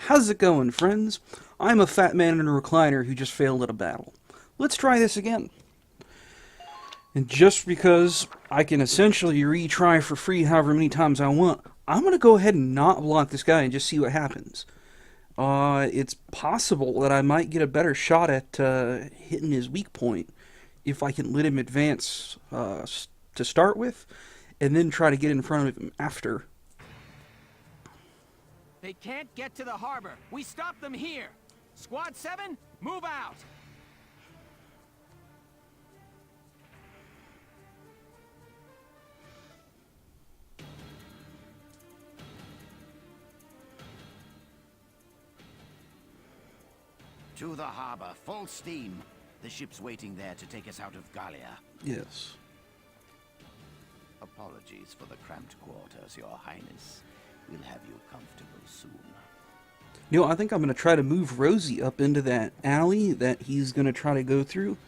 How's it going, friends? I'm a fat man in a recliner who just failed at a battle. Let's try this again. And just because I can essentially retry for free however many times I want, I'm going to go ahead and not block this guy and just see what happens. It's possible that I might get a better shot at hitting his weak point if I can let him advance to start with, and then try to get in front of him after. They can't get to the harbor. We stop them here. Squad 7, move out. To the harbor, full steam. The ship's waiting there to take us out of Gallia. Yes. Apologies for the cramped quarters, Your Highness. We'll have you comfortable soon. You know, I think I'm going to try to move Rosie up into that alley that he's going to try to go through.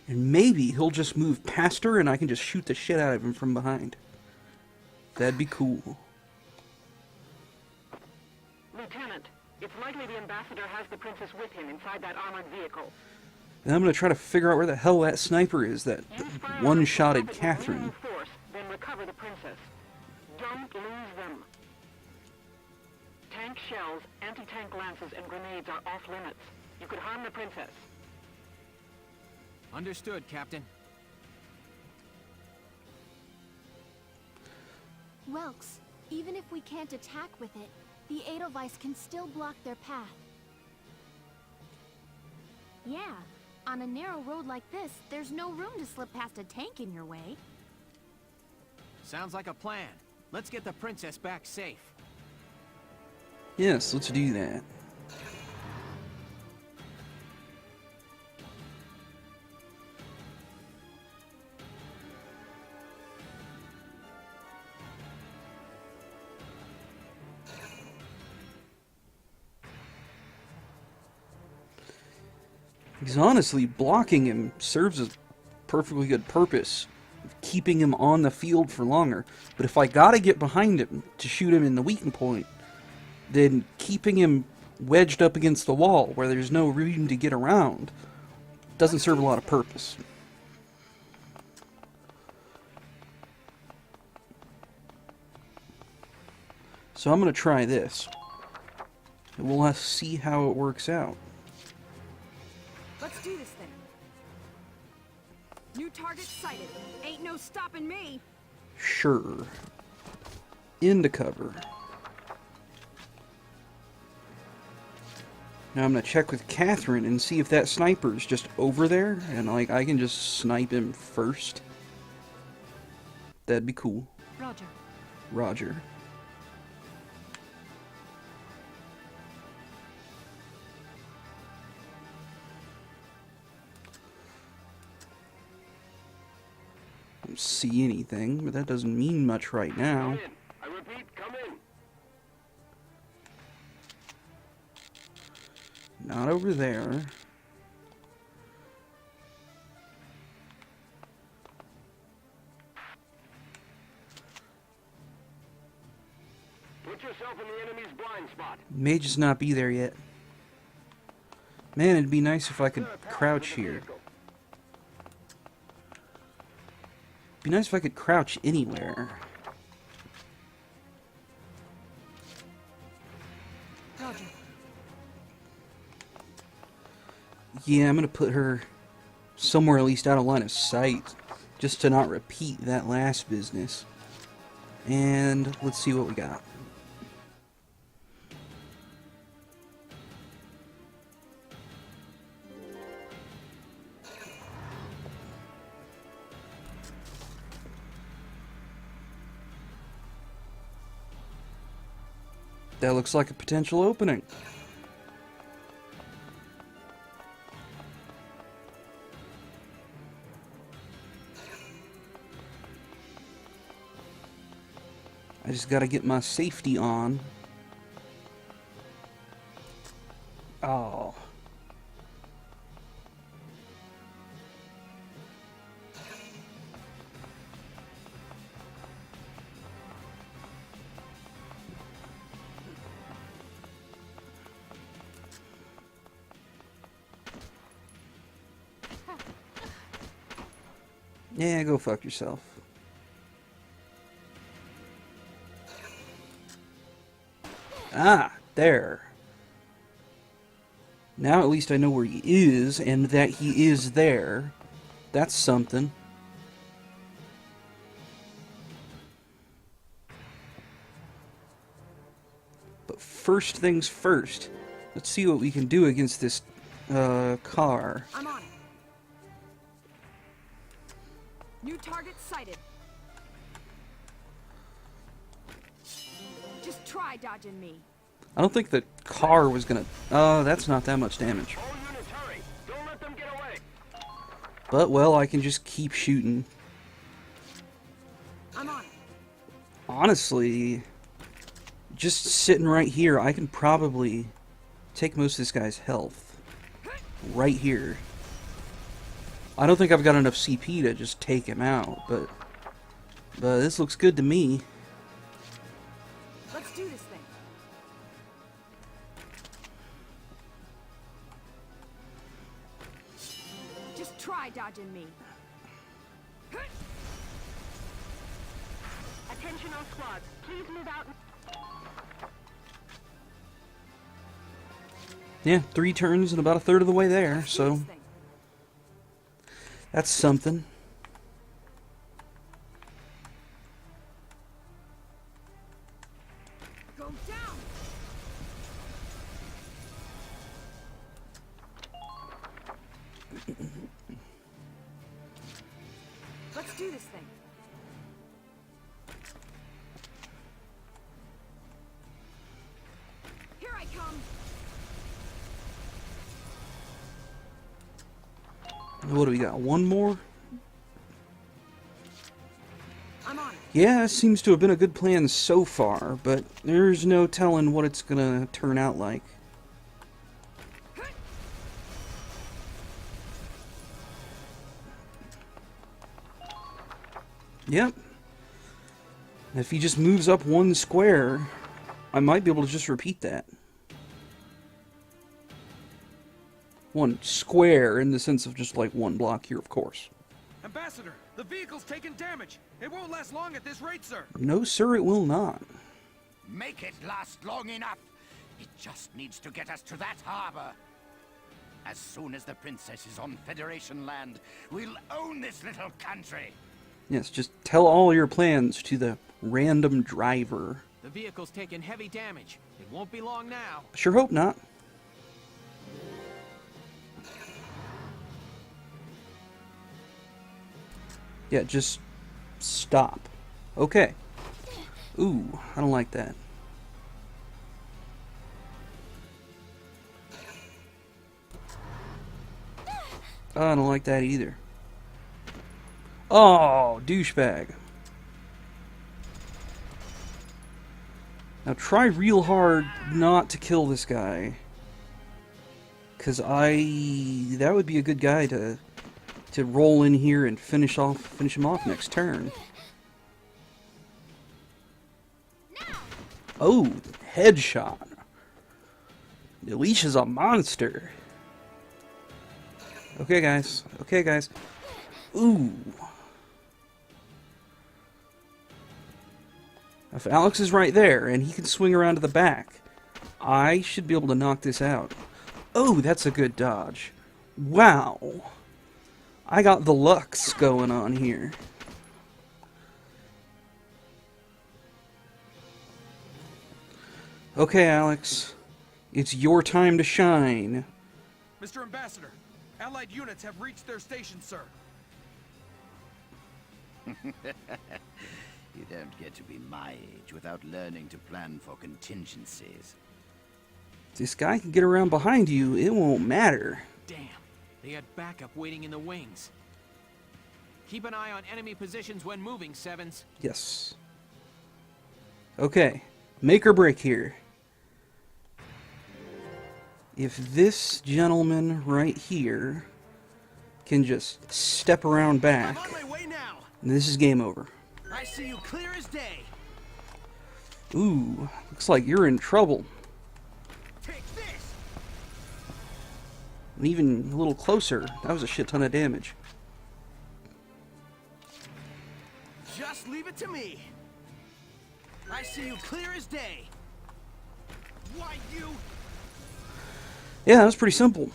And maybe he'll just move past her and I can just shoot the shit out of him from behind. That'd be cool. Lieutenant, it's likely the ambassador has the princess with him inside that armored vehicle. And I'm going to try to figure out where the hell that sniper is that one-shotted Catherine. Force, then recover the princess. Don't lose them. Tank shells, anti-tank lances, and grenades are off limits. You could harm the princess. Understood, Captain. Welks, even if we can't attack with it, the Edelweiss can still block their path. Yeah, on a narrow road like this, there's no room to slip past a tank in your way. Sounds like a plan. Let's get the princess back safe. Yes, let's do that. Because honestly, blocking him serves a perfectly good purpose of keeping him on the field for longer. But if I gotta get behind him to shoot him in the weakened point, then keeping him wedged up against the wall where there's no room to get around doesn't serve a lot of purpose. So I'm going to try this. And we'll see how it works out. Let's do this thing. New target sighted. Ain't no stopping me. Sure. Into cover. Now I'm going to check with Catherine and see if that sniper's just over there, and like I can just snipe him first. That'd be cool. Roger. Roger. I don't see anything, but that doesn't mean much right now. Come in. I repeat, come in. Not over there. Put yourself in the enemy's blind spot. May just not be there yet. Man, it'd be nice if I could crouch here. Be nice if I could crouch anywhere. Roger. Yeah, I'm gonna put her somewhere at least out of line of sight, just to not repeat that last business. And let's see what we got. That looks like a potential opening. I just gotta get my safety on. Oh. Yeah, go fuck yourself. Ah, there. Now at least I know where he is, and that he is there. That's something. But first things first, let's see what we can do against this car. I'm on it. New target sighted. Just try dodging me. I don't think the car was gonna... that's not that much damage. All units, hurry! Don't let them get away! But, well, I can just keep shooting. I'm on it. Honestly, just sitting right here, I can probably take most of this guy's health. Right here. I don't think I've got enough CP to just take him out, but this looks good to me. Let's do this thing. Just try dodging me. Attention all squads. Please move out. Yeah, 3 turns and about a third of the way there, so This thing. that's something. Go down. Let's do this thing. Here I come. What do we got? One more? I'm on it. Yeah, it seems to have been a good plan so far, but there's no telling what it's gonna turn out like. Yep. If he just moves up 1 square, I might be able to just repeat that. 1 square in the sense of just like 1 block here, of course. Ambassador, the vehicle's taking damage. It won't last long at this rate, sir. No, sir, it will not. Make it last long enough. It just needs to get us to that harbor. As soon as the princess is on Federation land, we'll own this little country. Yes, just tell all your plans to the random driver. The vehicle's taking heavy damage. It won't be long now. Sure hope not. Yeah, just stop. Okay. Ooh, I don't like that. I don't like that either. Oh, douchebag. Now try real hard not to kill this guy. Cause that would be a good guy to roll in here and finish him off next turn. Oh, headshot. Alicia's a monster. Okay, guys. Okay, guys. Ooh. If Alex is right there, and he can swing around to the back, I should be able to knock this out. Oh, that's a good dodge. Wow. I got the Lux going on here. Okay, Alex. It's your time to shine. Mr. Ambassador, Allied units have reached their station, sir. You don't get to be my age without learning to plan for contingencies. If this guy can get around behind you, it won't matter. Damn, they had backup waiting in the wings. Keep an eye on enemy positions when moving, Sevens. Yes. Okay. Make or break here. If this gentleman right here can just step around back, I'm on my way now. this is game over. I see you clear as day. Ooh, looks like you're in trouble. Take this. And even a little closer, that was a shit ton of damage. Just leave it to me. I see you clear as day. Why you? Yeah, that was pretty simple.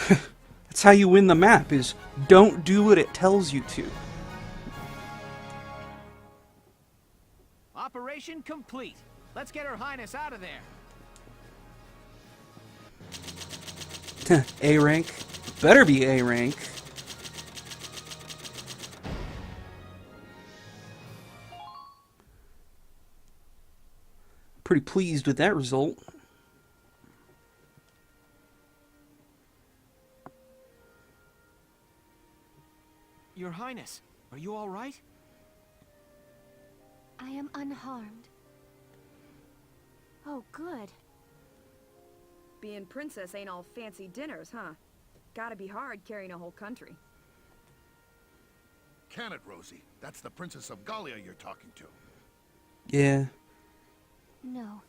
That's how you win the map, is don't do what it tells you to. Operation complete. Let's get Her Highness out of there. A rank. Better be A rank. Pretty pleased with that result. Your Highness, are you all right? I am unharmed. Oh, good. Being princess ain't all fancy dinners, huh? Gotta be hard carrying a whole country. Can it, Rosie? That's the Princess of Gallia you're talking to. Yeah. No,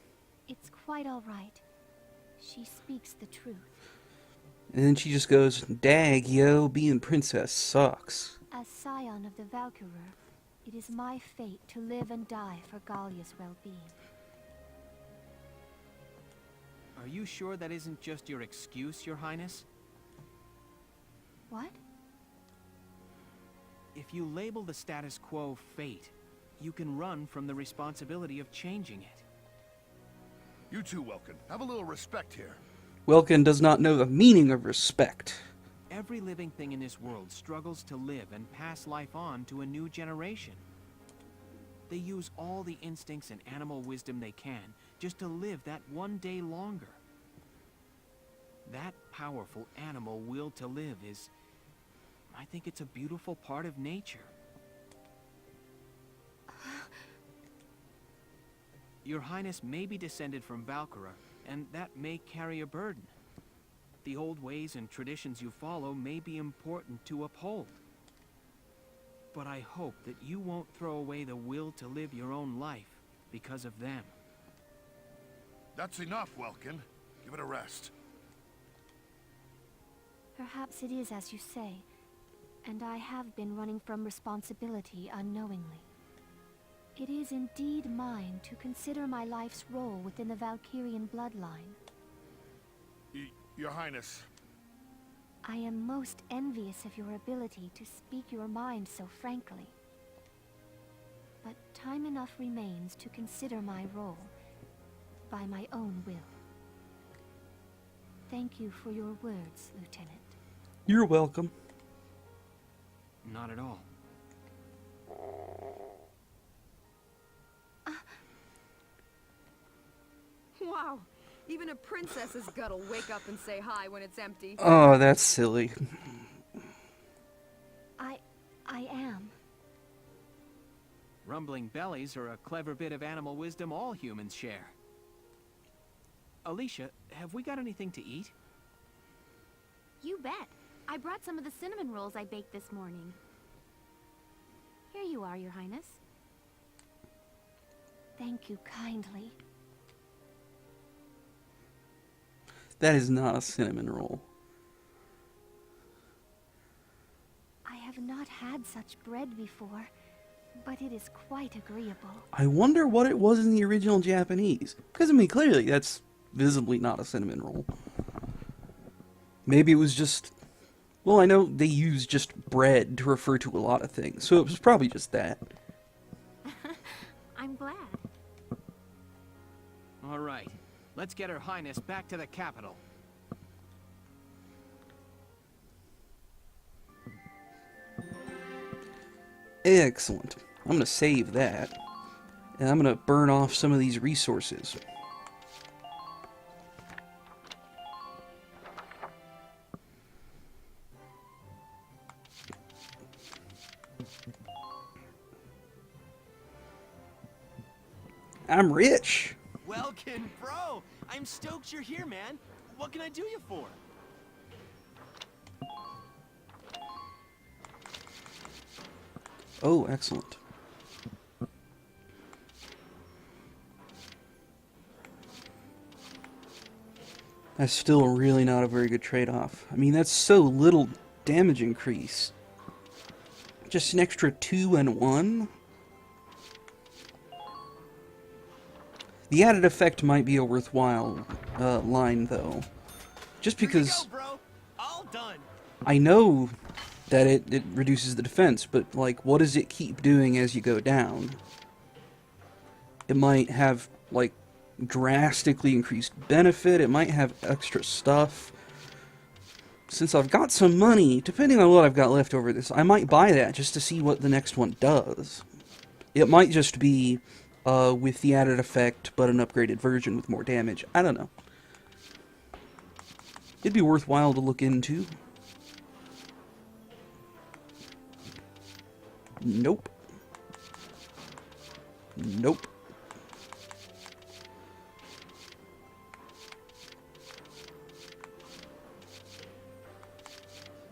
it's quite all right. She speaks the truth. And then she just goes, "Dag, yo, being princess sucks." As scion of the Valkyria, it is my fate to live and die for Gallia's well-being. Are you sure that isn't just your excuse, Your Highness? What? If you label the status quo fate, you can run from the responsibility of changing it. You too, Welkin. Have a little respect here. Welkin does not know the meaning of respect. Every living thing in this world struggles to live and pass life on to a new generation. They use all the instincts and animal wisdom they can just to live that one day longer. That powerful animal will to live is... I think it's a beautiful part of nature. Your Highness may be descended from Valkyria, and that may carry a burden. The old ways and traditions you follow may be important to uphold. But I hope that you won't throw away the will to live your own life because of them. That's enough, Welkin. Give it a rest. Perhaps it is as you say, and I have been running from responsibility unknowingly. It is indeed mine to consider my life's role within the Valkyrian bloodline. Your Highness. I am most envious of your ability to speak your mind so frankly. But time enough remains to consider my role by my own will. Thank you for your words, Lieutenant. You're welcome. Not at all. Wow, even a princess's gut'll wake up and say hi when it's empty. Oh, that's silly. I am. Rumbling bellies are a clever bit of animal wisdom all humans share. Alicia, have we got anything to eat? You bet. I brought some of the cinnamon rolls I baked this morning. Here you are, Your Highness. Thank you kindly. That is not a cinnamon roll. I have not had such bread before, but it is quite agreeable. I wonder what it was in the original Japanese. Because, I mean, clearly that's visibly not a cinnamon roll. Maybe it was just... Well, I know they use just bread to refer to a lot of things, so it was probably just that. I'm glad. All right. Let's get Her Highness back to the capital. Excellent. I'm going to save that. And I'm going to burn off some of these resources. I'm rich. Welkin, bro! I'm stoked you're here, man. What can I do you for? Oh, excellent. That's still really not a very good trade-off. I mean, that's so little damage increase. Just an extra 2 and 1. The added effect might be a worthwhile line, though. Just because Here you go, bro. All done. I know that it reduces the defense, but, like, what does it keep doing as you go down? It might have, like, drastically increased benefit. It might have extra stuff. Since I've got some money, depending on what I've got left over this, I might buy that just to see what the next one does. It might just be with the added effect, but an upgraded version with more damage. I don't know. It'd be worthwhile to look into. Nope. Nope.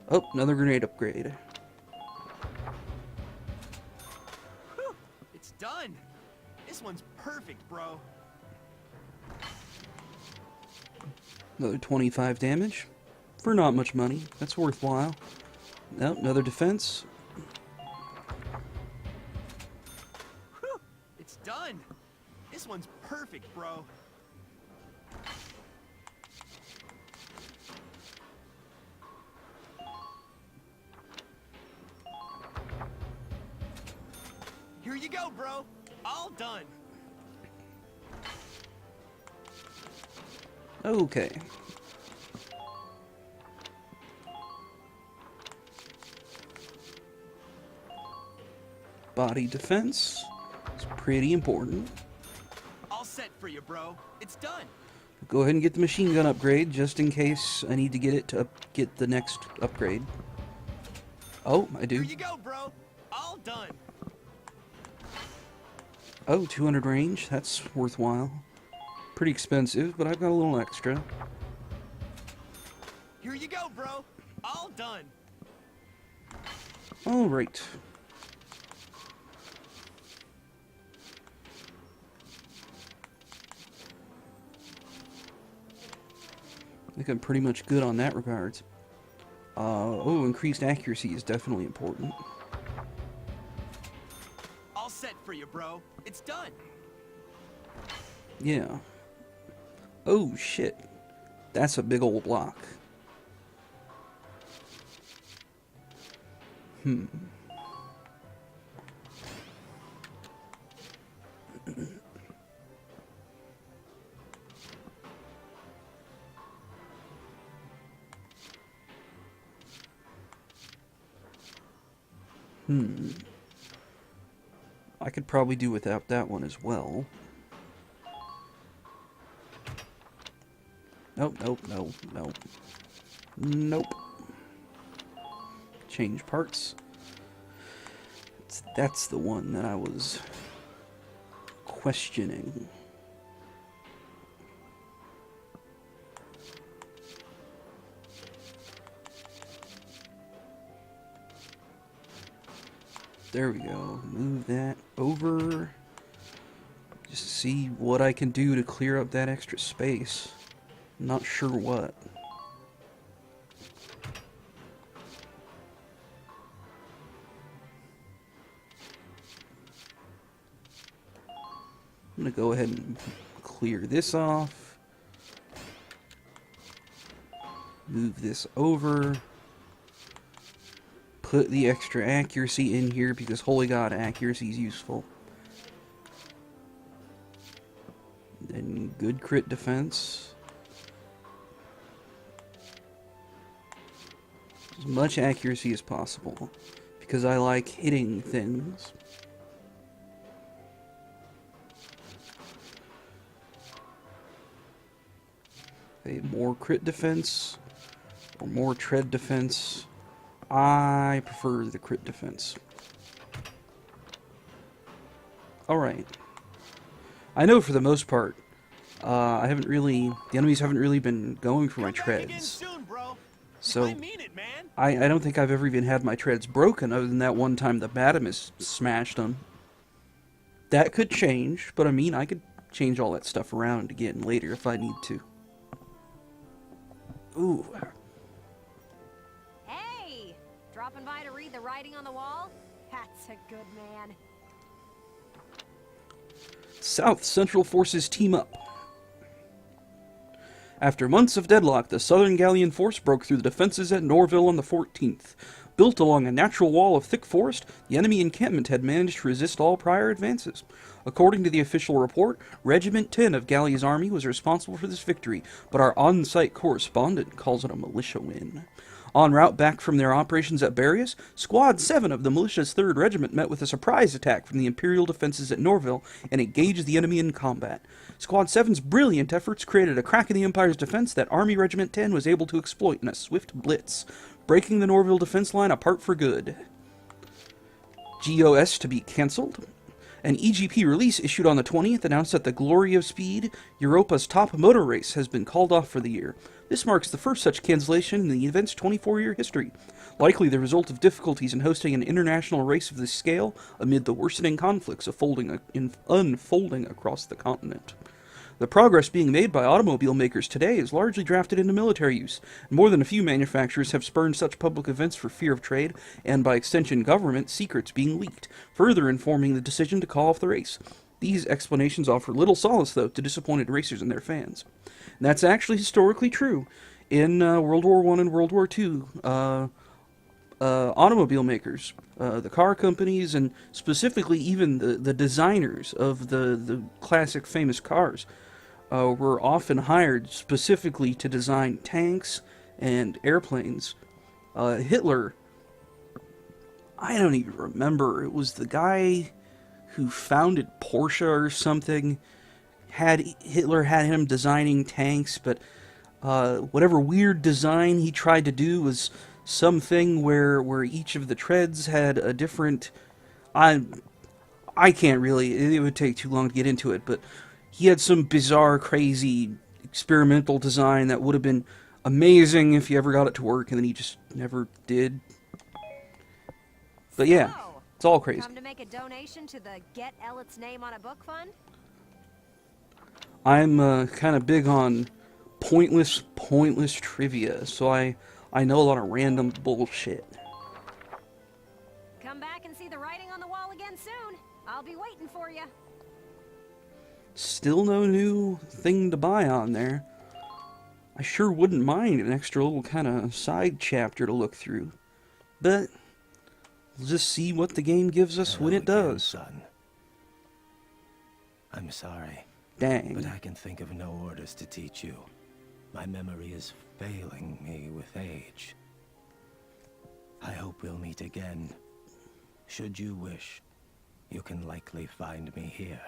Oh, another grenade upgrade. Whew, it's done. This one's perfect, bro. Another 25 damage. For not much money. That's worthwhile. Nope, another defense. Whew, it's done. This one's perfect, bro. Here you go, bro. All done. Okay. Body defense is pretty important. All set for you, bro. It's done. Go ahead and get the machine gun upgrade, just in case I need to get it to get the next upgrade. Oh, I do. Here you go, bro. All done. Oh, 200 range. That's worthwhile. Pretty expensive, but I've got a little extra. Here you go, bro. All done. Alright. I think I'm pretty much good on that regards. Oh, increased accuracy is definitely important. All set for you, bro. It's done. Yeah. Oh, shit. That's a big old block. I could probably do without that one as well. Nope, nope, no, no. Nope. Change parts. That's the one that I was questioning. There we go. Move that over. Just see what I can do to clear up that extra space. Not sure what. I'm gonna go ahead and clear this off. Move this over. Put the extra accuracy in here because holy god, accuracy is useful. Then good crit defense. As much accuracy as possible because I like hitting things. Okay, more crit defense or more tread defense. I prefer the crit defense. Alright. I know for the most part, the enemies haven't really been going for my treads. Soon, bro. So, I mean it, man. I don't think I've ever even had my treads broken other than that one time the Batimus smashed them. That could change, but I mean, I could change all that stuff around again later if I need to. Ooh. Hey! Drop stopping by to read the writing on the wall? That's a good man. South Central forces team up. After months of deadlock, the Southern Galleon force broke through the defenses at Norville on the 14th. Built along a natural wall of thick forest, the enemy encampment had managed to resist all prior advances. According to the official report, Regiment 10 of Gallia's army was responsible for this victory, but our on-site correspondent calls it a militia win. En route back from their operations at Barrius, Squad 7 of the militia's 3rd Regiment met with a surprise attack from the Imperial defenses at Norville and engaged the enemy in combat. Squad 7's brilliant efforts created a crack in the Empire's defense that Army Regiment 10 was able to exploit in a swift blitz, breaking the Norville defense line apart for good. GOS to be cancelled. An EGP release issued on the 20th announced that the Glory of Speed, Europa's top motor race, has been called off for the year. This marks the first such cancellation in the event's 24-year history, likely the result of difficulties in hosting an international race of this scale amid the worsening conflicts unfolding across the continent. The progress being made by automobile makers today is largely drafted into military use, and more than a few manufacturers have spurned such public events for fear of trade, and by extension government secrets being leaked, further informing the decision to call off the race. These explanations offer little solace, though, to disappointed racers and their fans. And that's actually historically true. In World War I and World War II, automobile makers, the car companies, and specifically even the designers of the classic famous cars, were often hired specifically to design tanks and airplanes. Hitler, I don't even remember, it was the guy who founded Porsche or something. Hitler had him designing tanks, but whatever weird design he tried to do was something where each of the treads had a different... I can't really, it would take too long to get into it, but he had some bizarre, crazy, experimental design that would have been amazing if he ever got it to work, and then he just never did. But yeah, it's all crazy. Come to make a donation to the Get Elliot's Name on a Book Fund? I'm kind of big on pointless trivia, so I know a lot of random bullshit. Come back and see the writing on the wall again soon. I'll be waiting for you. Still no new thing to buy on there. I sure wouldn't mind an extra little kind of side chapter to look through. But we'll just see what the game gives us when it does. Son. I'm sorry. Dang. But I can think of no orders to teach you. My memory is failing me with age. I hope we'll meet again. Should you wish, you can likely find me here.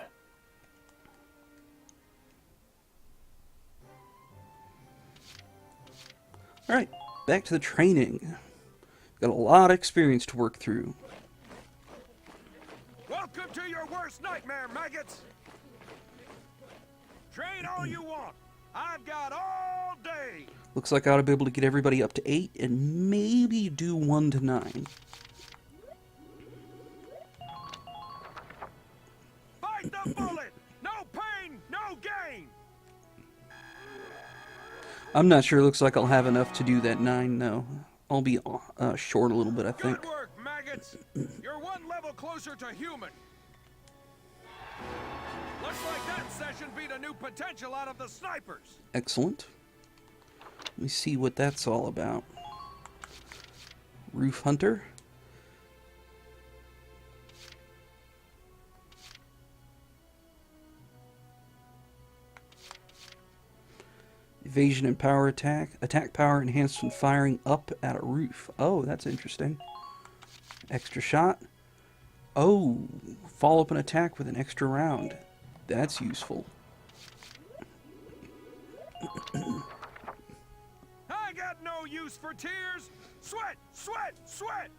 Alright, back to the training. Got a lot of experience to work through. Welcome to your worst nightmare, maggots! Train all you want. I've got all day. Looks like I ought to be able to get everybody up to 8 and maybe do 1 to 9. Fight the bullet! No pain, no gain! I'm not sure. It looks like I'll have enough to do that 9, though. I'll be short a little bit, I think. Good work, maggots! You're one level closer to human. Looks like that session beat a new potential out of the snipers. Excellent. Let me see what that's all about. Roof Hunter. Evasion and power attack. Attack power enhanced when firing up at a roof. Oh, that's interesting. Extra shot. Oh, follow up an attack with an extra round. That's useful. I got no use for tears. Sweat, sweat, sweat.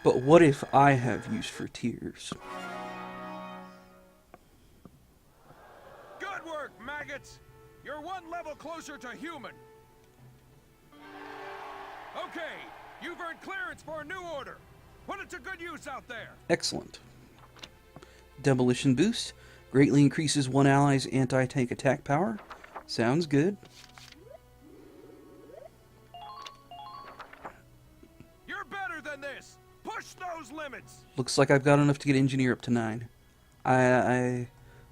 But what if I have use for tears? Good work, maggots. You're one level closer to human. Okay, you've earned clearance for a new order. Put it to good use out there. Excellent. Demolition boost. Greatly increases one ally's anti-tank attack power. Sounds good. You're better those limits! Looks like I've got enough to get engineer up to 9. I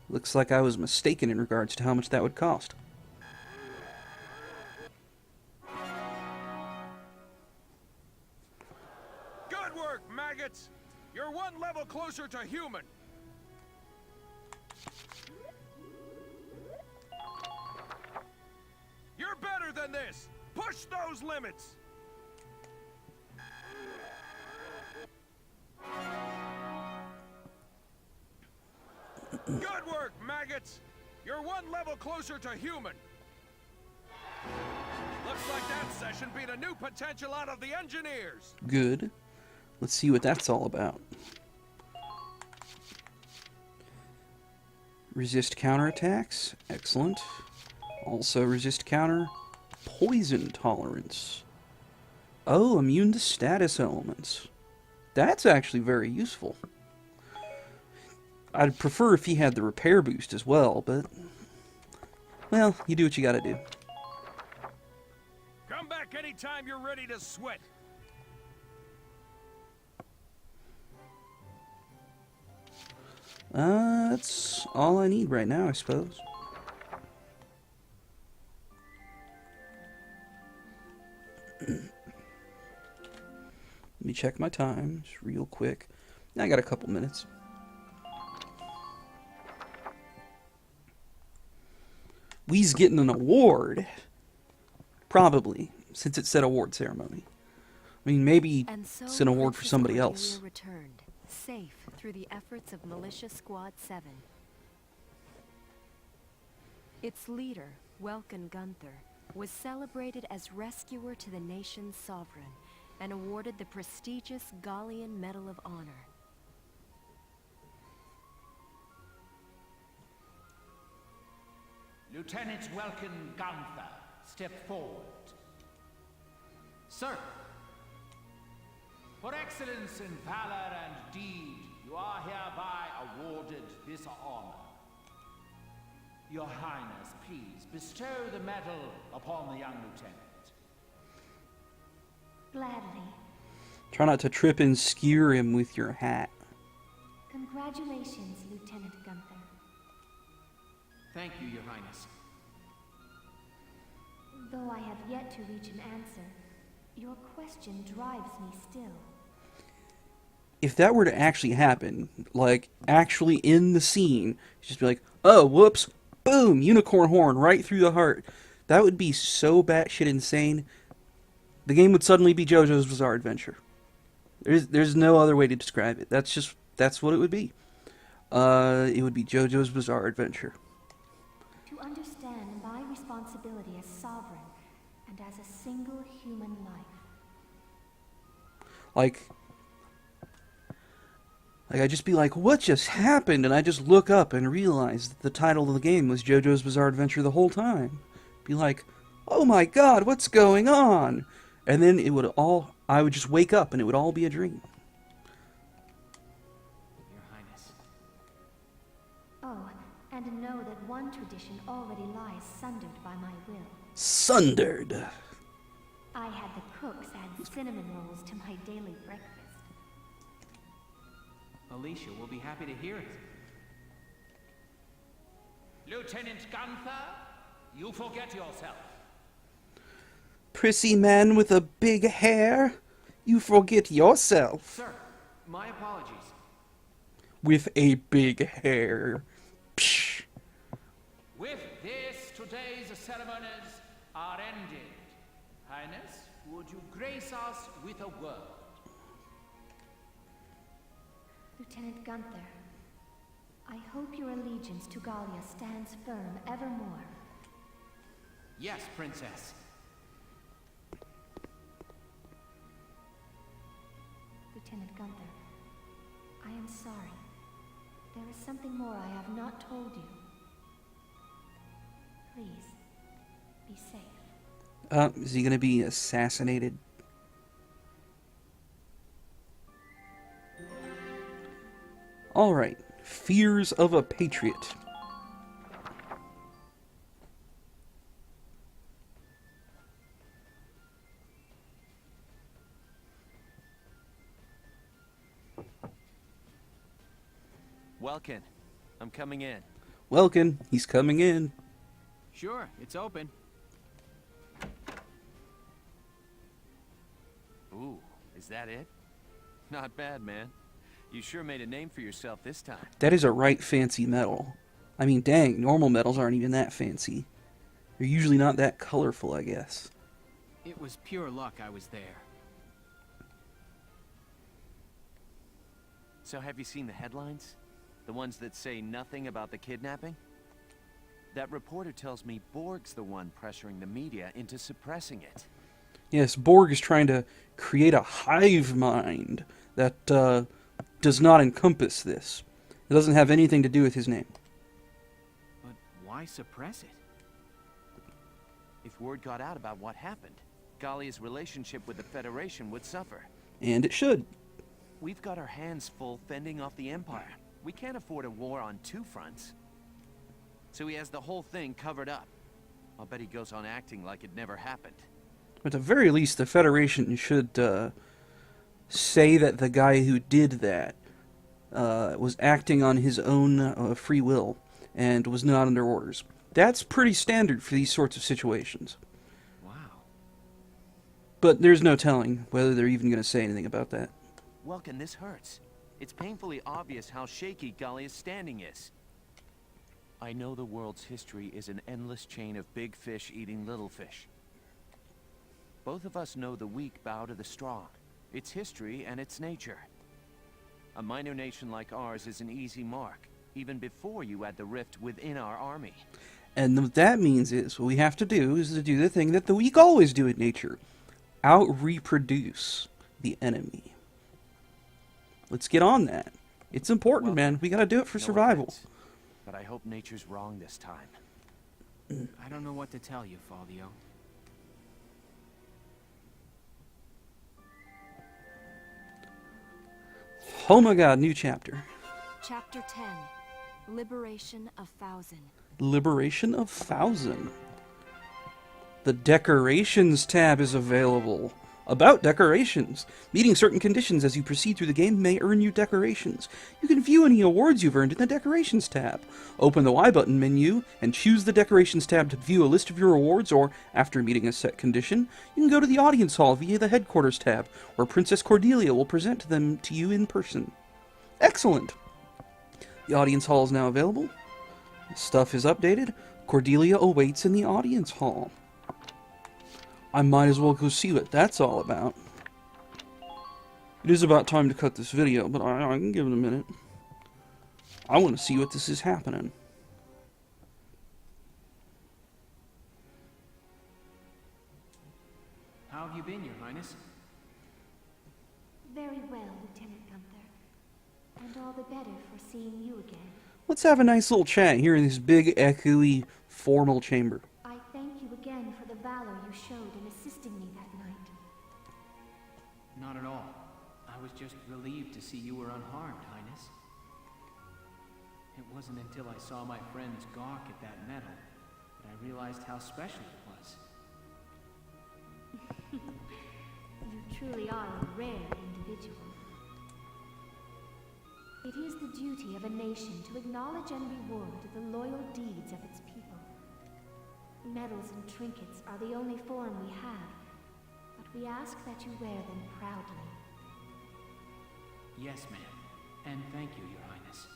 looks like I was mistaken in regards to how much that would cost. Good work, maggots! You're one level closer to human. You're better than this! Push those limits! Good work, maggots! You're one level closer to human. Looks like that session beat a new potential out of the engineers. Good. Let's see what that's all about. Resist counterattacks. Excellent. Also resist counter. Poison tolerance. Oh, immune to status elements. That's actually very useful. I'd prefer if he had the repair boost as well, but... well, you do what you gotta do. Come back anytime you're ready to sweat. That's all I need right now, I suppose. Let me check my times real quick. I got a couple minutes. We's getting an award. Probably, since it said award ceremony. I mean, maybe it's an award for somebody else. Returned, safe through the efforts of Militia Squad 7. Its leader, Welkin Gunther, was celebrated as rescuer to the nation's sovereign and awarded the prestigious Gallian Medal of Honor. Lieutenant Welkin Gunther, step forward. Sir, for excellence in valor and deed, you are hereby awarded this honor. Your Highness, please bestow the medal upon the young lieutenant. Gladly. Try not to trip and skewer him with your hat. Congratulations, Lieutenant Gunther. Thank you, Your Highness. Though I have yet to reach an answer, your question drives me still. If that were to actually happen, like, actually in the scene, just be like, oh, whoops, boom, unicorn horn right through the heart. That would be so batshit insane. The game would suddenly be JoJo's Bizarre Adventure. There's no other way to describe it. That's what it would be. It would be JoJo's Bizarre Adventure. To understand my responsibility as sovereign and as a single human life. Like I'd just be like, what just happened? And I just look up and realize that the title of the game was JoJo's Bizarre Adventure the whole time. Be like, oh my god, what's going on? And then I would just wake up and it would all be a dream. Your Highness. Oh, and know that one tradition already lies sundered by my will. Sundered. I had the cooks add cinnamon rolls to my daily breakfast. Alicia will be happy to hear it. Lieutenant Gunther, you forget yourself. Prissy man with a big hair, you forget yourself. Sir, my apologies. With a big hair. Psh. With this, today's ceremonies are ended. Highness, would you grace us with a word? Lieutenant Gunther, I hope your allegiance to Gallia stands firm evermore. Yes, Princess. Lieutenant Gunther, I am sorry. There is something more I have not told you. Please, be safe. Is he gonna be assassinated? Alright, Fears of a Patriot. Welkin, I'm coming in. Welkin, he's coming in. Sure, it's open. Ooh, is that it? Not bad, man. You sure made a name for yourself this time. That is a right fancy medal. I mean, dang, normal medals aren't even that fancy. They're usually not that colorful, I guess. It was pure luck I was there. So have you seen the headlines? The ones that say nothing about the kidnapping? That reporter tells me Borg's the one pressuring the media into suppressing it. Yes, Borg is trying to create a hive mind that does not encompass this. It doesn't have anything to do with his name. But why suppress it? If word got out about what happened, Gallia's relationship with the Federation would suffer. And it should. We've got our hands full fending off the Empire. We can't afford a war on two fronts. So he has the whole thing covered up. I'll bet he goes on acting like it never happened. At the very least, the Federation should say that the guy who did that was acting on his own free will and was not under orders. That's pretty standard for these sorts of situations. Wow. But there's no telling whether they're even going to say anything about that. Welkin, this hurts. It's painfully obvious how shaky Gallia's standing is. I know the world's history is an endless chain of big fish eating little fish. Both of us know the weak bow to the strong. It's history and it's nature. A minor nation like ours is an easy mark, even before you add the rift within our army. And what that means is, what we have to do is to do the thing that the weak always do in nature. Out-reproduce the enemy. Let's get on that. It's important, Well, man. We gotta do it for no survival. offense, but I hope nature's wrong this time. I don't know what to tell you, Faldio. Oh my god, new chapter. Chapter 10. Liberation of Thousand. Liberation of Thousand. The Decorations tab is available. About decorations. Meeting certain conditions as you proceed through the game may earn you decorations. You can view any awards you've earned in the Decorations tab. Open the Y button menu and choose the Decorations tab to view a list of your awards, or, after meeting a set condition, you can go to the Audience Hall via the Headquarters tab, where Princess Cordelia will present them to you in person. Excellent! The Audience Hall is now available. Stuff is updated. Cordelia awaits in the Audience Hall. I might as well go see what that's all about. It is about time to cut this video, but I can give it a minute. I want to see what this is happening. How have you been, Your Highness? Very well, Lieutenant Gunther. And all the better for seeing you again. Let's have a nice little chat here in this big, echoey, formal chamber. I thank you again for the valor you showed in assisting me that night. Not at all. I was just relieved to see you were unharmed, Highness. It wasn't until I saw my friends gawk at that medal that I realized how special it was. You truly are a rare individual. It is the duty of a nation to acknowledge and reward the loyal deeds of its people. Medals and trinkets are the only form we have, but we ask that you wear them proudly. Yes, ma'am. And thank you, Your Highness.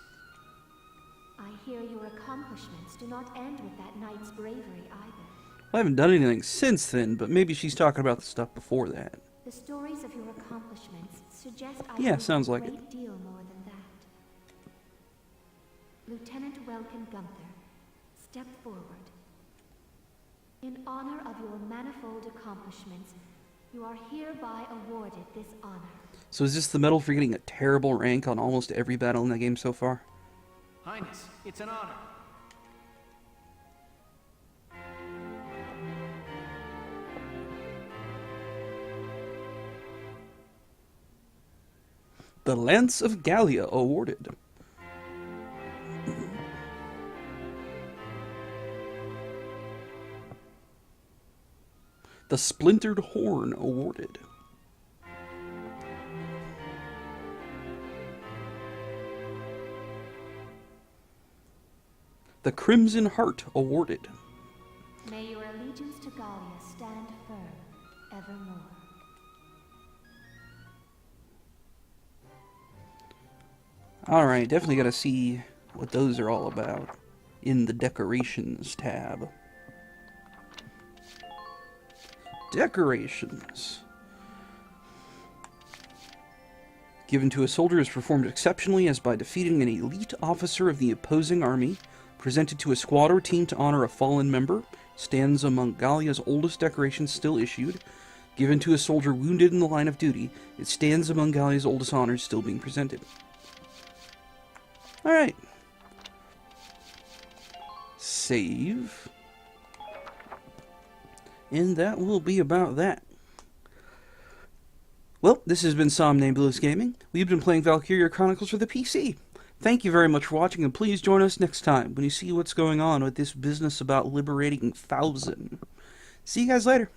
I hear your accomplishments do not end with that knight's bravery either. I haven't done anything since then, but maybe she's talking about the stuff before that. The stories of your accomplishments suggest I Yeah, can do sounds like a it. great deal more than that. Lieutenant Welkin Gunther, step forward. In honor of your manifold accomplishments, you are hereby awarded this honor. So is this the medal for getting a terrible rank on almost every battle in the game so far? Highness, it's an honor. The Lance of Gallia awarded. The Splintered Horn awarded. The Crimson Heart awarded. May your allegiance to Gallia stand firm evermore. Alright, definitely gotta see what those are all about in the Decorations tab. Decorations. Given to a soldier is performed exceptionally as by defeating an elite officer of the opposing army. Presented to a squad or team to honor a fallen member. Stands among Gallia's oldest decorations still issued. Given to a soldier wounded in the line of duty. It stands among Gallia's oldest honors still being presented. Alright. Save. And that will be about that. Well, this has been Somnambulous Gaming. We've been playing Valkyria Chronicles for the PC. Thank you very much for watching, and please join us next time when you see what's going on with this business about liberating 1,000. See you guys later.